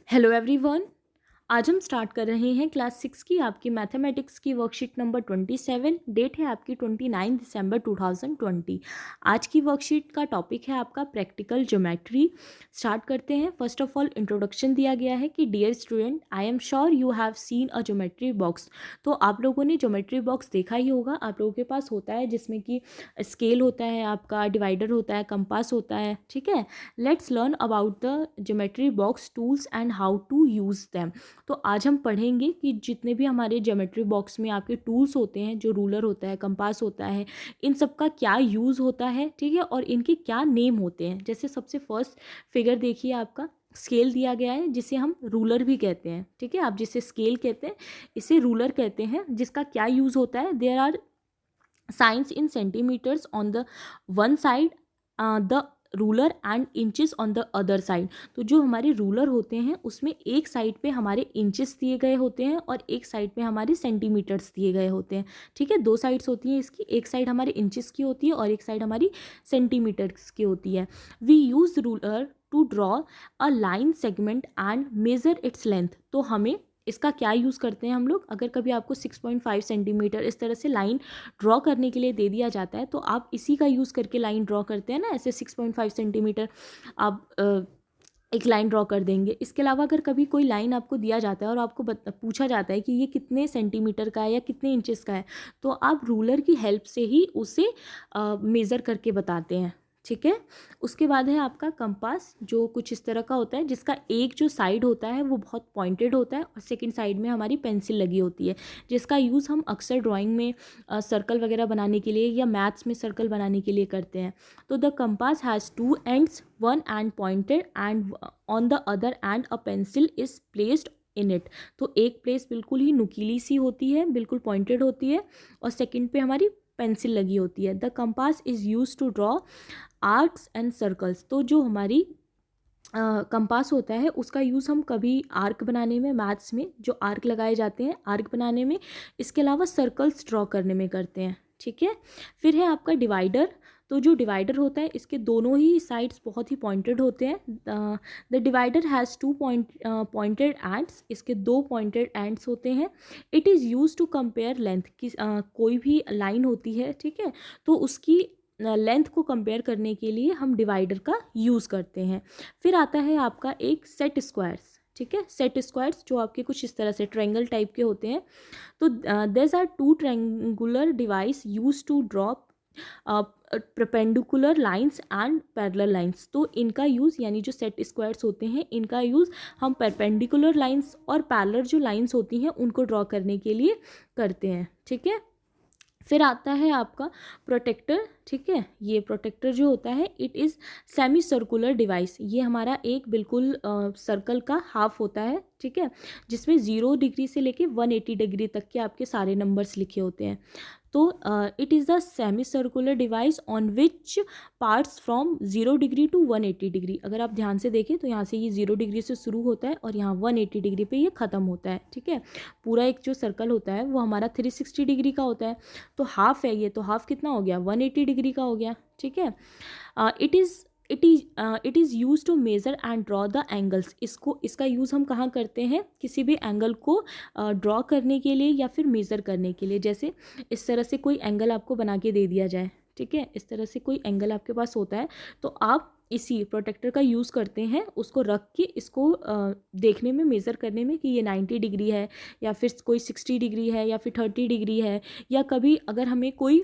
Hello everyone. आज हम start कर रहे हैं क्लास 6 की आपकी मैथमेटिक्स की वर्कशीट नंबर 27। डेट है आपकी 29 दिसंबर 2020। आज की वर्कशीट का टॉपिक है आपका प्रैक्टिकल ज्योमेट्री। स्टार्ट करते हैं। फर्स्ट ऑफ ऑल इंट्रोडक्शन दिया गया है कि dear student, I am sure you have seen a geometry box. तो आप लोगों ने ज्योमेट्री बॉक्स देखा ही होगा, आप लोगों के पास होता है जिसमें कि स्केल होता है, आपका डिवाइडर होता है, कंपास होता है। ठीक है, let's learn about the geometry box tools and how to use them. तो आज हम पढ़ेंगे कि जितने भी हमारे ज्योमेट्री बॉक्स में आपके टूल्स होते हैं, जो रूलर होता है, कंपास होता है, इन सब का क्या यूज़ होता है। ठीक है, और इनके क्या नेम होते हैं। जैसे सबसे फर्स्ट फिगर देखिए, आपका स्केल दिया गया है जिसे हम रूलर भी कहते हैं। ठीक है, आप जिसे स्केल कहते हैं इसे रूलर कहते हैं। जिसका क्या यूज़ होता है, there are signs in centimetres on the one side, the ruler and inches on the other side. तो जो हमारे रूलर होते हैं उसमें एक साइड पे हमारे इंचेस दिए गए होते हैं और एक साइड पे हमारे सेंटीमीटर्स दिए गए होते हैं। ठीक है, दो साइड्स होती हैं इसकी, एक साइड हमारे इंचेस की होती है और एक साइड हमारी सेंटीमीटर्स की होती है। We use ruler to draw a line segment and measure its length. तो हमें इसका क्या यूज़ करते हैं हम लोग, अगर कभी आपको 6.5 सेंटीमीटर इस तरह से लाइन ड्रॉ करने के लिए दे दिया जाता है तो आप इसी का यूज़ करके लाइन ड्रॉ करते हैं ना। ऐसे 6.5 सेंटीमीटर आप एक लाइन ड्रॉ कर देंगे। इसके अलावा अगर कभी कोई लाइन आपको दिया जाता है और आपको पूछा जाता है कि ये कितने सेंटीमीटर का है या कितने इंचेस का है, तो आप रूलर की हेल्प से ही उसे मेज़र करके बताते हैं। ठीक है, उसके बाद है आपका कंपास, जो कुछ इस तरह का होता है जिसका एक जो साइड होता है वो बहुत पॉइंटेड होता है और सेकंड साइड में हमारी पेंसिल लगी होती है, जिसका यूज़ हम अक्सर ड्राइंग में सर्कल वगैरह बनाने के लिए या मैथ्स में सर्कल बनाने के लिए करते हैं। तो the compass has two ends, one and pointed and on the other and a pencil is placed in it. तो एक प्लेस बिल्कुल ही नुकीली सी होती है, बिल्कुल पॉइंटेड होती है, और सेकंड पे हमारी पेंसिल लगी होती है। The compass is use to draw arcs and circles. तो जो हमारी कंपास होता है उसका यूज़ हम कभी आर्क बनाने में, मैथ्स में जो आर्क लगाए जाते हैं आर्क बनाने में, इसके अलावा सर्कल्स ड्रॉ करने में करते हैं। ठीक है, फिर है आपका डिवाइडर। तो जो डिवाइडर होता है इसके दोनों ही साइड्स बहुत ही पॉइंटेड होते हैं। The divider has two pointed ends. इसके दो पॉइंटेड एंड्स होते हैं। It is use to compare length की, कोई भी लाइन होती है, ठीक है, तो उसकी लेंथ को कंपेयर करने के लिए हम डिवाइडर का यूज़ करते हैं। फिर आता है आपका एक सेट स्क्वायर्स। ठीक है, सेट स्क्वायर्स जो आपके कुछ इस तरह से ट्रायंगल टाइप के होते हैं। तो there are two triangular device use to draw perpendicular lines and parallel lines. तो इनका यूज़, यानी जो सेट स्क्वायर्स होते हैं इनका यूज़ हम परपेंडिकुलर लाइंस और पैरेलल जो लाइंस होती हैं उनको ड्रॉ करने के लिए करते हैं। ठीक है, फिर आता है आपका प्रोटेक्टर। ठीक है, ये प्रोटेक्टर जो होता है it is semi circular device. ये हमारा एक बिल्कुल सर्कल का हाफ होता है। ठीक है, जिसमें 0 डिग्री से लेके 180 डिग्री तक के आपके सारे नंबर्स लिखे होते हैं। तो it is the semi circular device on which parts from 0 degree to 180 degree. अगर आप ध्यान से देखें तो यहाँ से ये 0 डिग्री से शुरू होता है और यहाँ 180 डिग्री पे ये ख़त्म होता है। ठीक है, पूरा एक जो सर्कल होता है वो हमारा 360 डिग्री का होता है। तो हाफ है ये, तो हाफ कितना हो गया, 180 डिग्री का हो गया। ठीक है, it is use to measure and draw the angles. इसका यूज़ हम कहाँ करते हैं, किसी भी एंगल को ड्रॉ करने के लिए या फिर मेज़र करने के लिए। जैसे इस तरह से कोई एंगल आपको बना के दे दिया जाए, ठीक है, इस तरह से कोई एंगल आपके पास होता है तो आप इसी प्रोटेक्टर का यूज़ करते हैं उसको रख के इसको देखने में, मेज़र करने में कि ये 90 डिग्री है या फिर कोई 60 डिग्री है या फिर 30 डिग्री है। या कभी अगर हमें कोई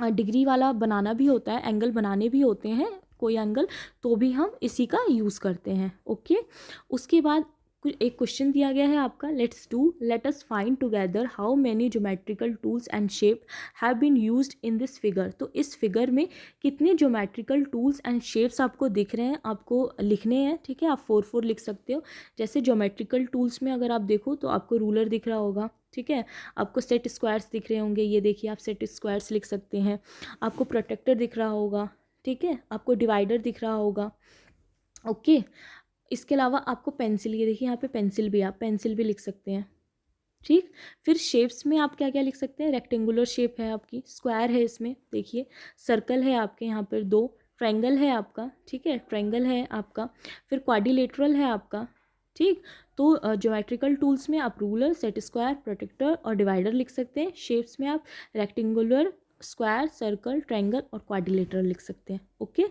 डिग्री वाला बनाना भी होता है, एंगल बनाने भी होते हैं कोई एंगल, तो भी हम इसी का यूज़ करते हैं। ओके, उसके बाद एक क्वेश्चन दिया गया है आपका, let us find together how many geometrical tools and shape have been used in this figure. तो इस फिगर में कितने ज्योमेट्रिकल टूल्स एंड शेप्स आपको दिख रहे हैं, आपको लिखने हैं। ठीक है, आप 4 लिख सकते हो। जैसे ज्योमेट्रिकल टूल्स में अगर आप देखो तो आपको रूलर दिख रहा होगा। ठीक है, आपको सेट स्क्वायर्स दिख रहे होंगे, ये देखिए आप सेट स्क्वायर्स लिख सकते हैं। आपको प्रोटेक्टर दिख रहा होगा। ठीक है, आपको डिवाइडर दिख रहा होगा। ओके, इसके अलावा आपको पेंसिल, ये देखिए यहाँ पे पेंसिल भी, आप पेंसिल भी लिख सकते हैं। ठीक, फिर शेप्स में आप क्या क्या लिख सकते हैं, रेक्टेंगुलर शेप है आपकी, स्क्वायर है इसमें देखिए, सर्कल है आपके यहाँ पर 2, ट्रायंगल है आपका। ठीक है, ट्रायंगल है आपका, फिर क्वाड्रिलेटरल है आपका। ठीक। तो ज्योमेट्रिकल टूल्स में आप रूलर, सेट स्क्वायर, प्रोटेक्टर और डिवाइडर लिख सकते हैं। शेप्स में आप रेक्टेंगुलर, स्क्वायर, सर्कल, ट्रायंगल और क्वाड्रिलेटरल लिख सकते हैं। ओके।